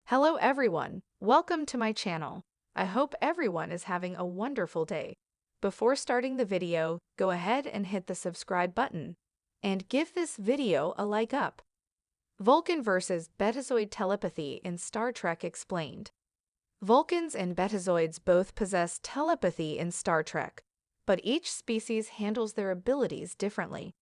Hello everyone, welcome to my channel. I hope everyone is having a wonderful day. Before starting the video, go ahead and hit the subscribe button and give this video a like up. Vulcan vs. Betazoid telepathy in Star Trek explained. Vulcans and Betazoids both possess telepathy in Star Trek, but each species handles their abilities differently.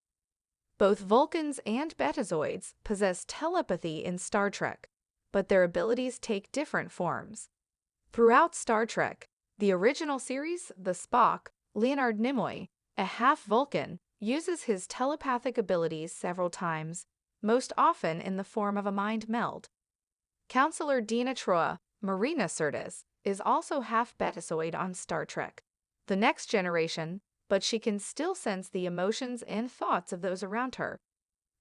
Both Vulcans and Betazoids possess telepathy in Star Trek, but their abilities take different forms. Throughout Star Trek, the original series, the Spock, Leonard Nimoy, a half-Vulcan, uses his telepathic abilities several times, most often in the form of a mind meld. Counselor Dina Troa, Marina Sirtis, is also half-Betazoid on Star Trek, The Next Generation, but she can still sense the emotions and thoughts of those around her.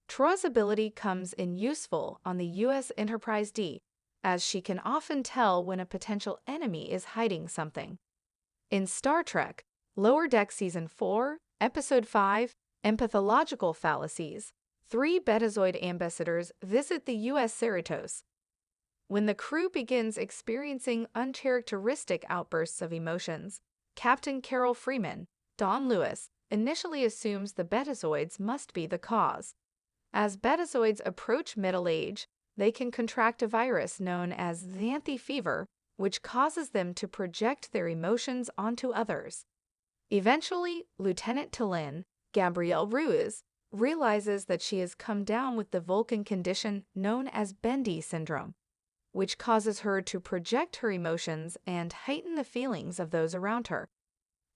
Troa's ability comes in useful on the U.S. Enterprise D, as she can often tell when a potential enemy is hiding something. In Star Trek, Lower Deck Season 4, Episode 5, Empathological Fallacies, 3 Betazoid ambassadors visit the U.S. Cerritos. When the crew begins experiencing uncharacteristic outbursts of emotions, Captain Carol Freeman, Don Lewis, initially assumes the Betazoids must be the cause. As Betazoids approach middle age, they can contract a virus known as xanthi fever, which causes them to project their emotions onto others. Eventually, Lieutenant T'Lyn, Gabrielle Ruiz, realizes that she has come down with the Vulcan condition known as Bendy syndrome, which causes her to project her emotions and heighten the feelings of those around her.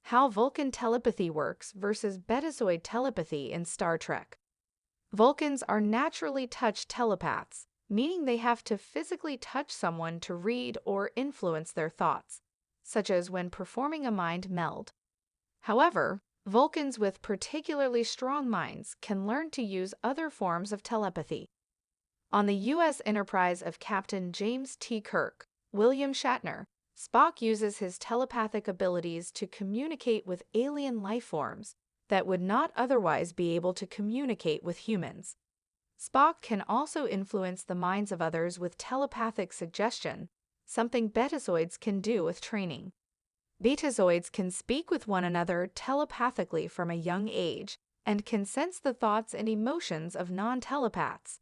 How Vulcan telepathy works versus Betazoid telepathy in Star Trek. Vulcans are naturally touch telepaths, meaning they have to physically touch someone to read or influence their thoughts, such as when performing a mind meld. However, Vulcans with particularly strong minds can learn to use other forms of telepathy. On the U.S. Enterprise of Captain James T. Kirk, William Shatner, Spock uses his telepathic abilities to communicate with alien life forms that would not otherwise be able to communicate with humans. Spock can also influence the minds of others with telepathic suggestion, something Betazoids can do with training. Betazoids can speak with one another telepathically from a young age and can sense the thoughts and emotions of non-telepaths.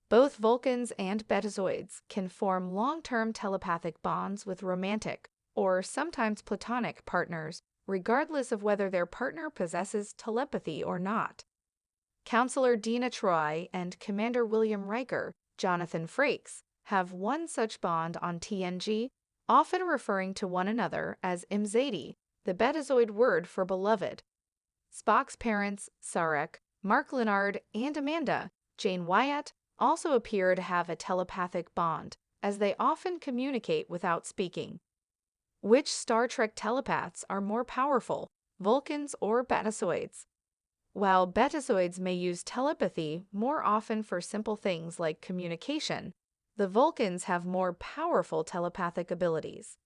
Both Vulcans and Betazoids can form long-term telepathic bonds with romantic, or sometimes platonic, partners, regardless of whether their partner possesses telepathy or not. Counselor Dina Troy and Commander William Riker, Jonathan Frakes, have one such bond on TNG, often referring to one another as Imzadi, the Betazoid word for beloved. Spock's parents, Sarek, Mark Lenard, and Amanda, Jane Wyatt, also appear to have a telepathic bond, as they often communicate without speaking. Which Star Trek telepaths are more powerful, Vulcans or Betazoids? While Betazoids may use telepathy more often for simple things like communication, the Vulcans have more powerful telepathic abilities.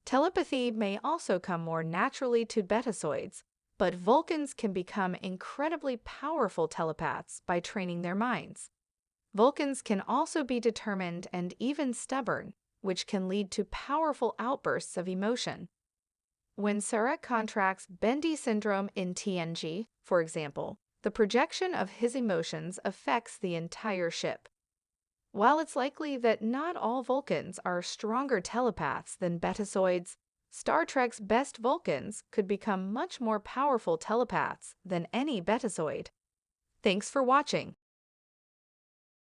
Telepathy may also come more naturally to Betazoids, but Vulcans can become incredibly powerful telepaths by training their minds. Vulcans can also be determined and even stubborn, which can lead to powerful outbursts of emotion. When Sarek contracts Bendy syndrome in TNG, for example, the projection of his emotions affects the entire ship. While it's likely that not all Vulcans are stronger telepaths than Betazoids, Star Trek's best Vulcans could become much more powerful telepaths than any Betazoid. Thanks for watching.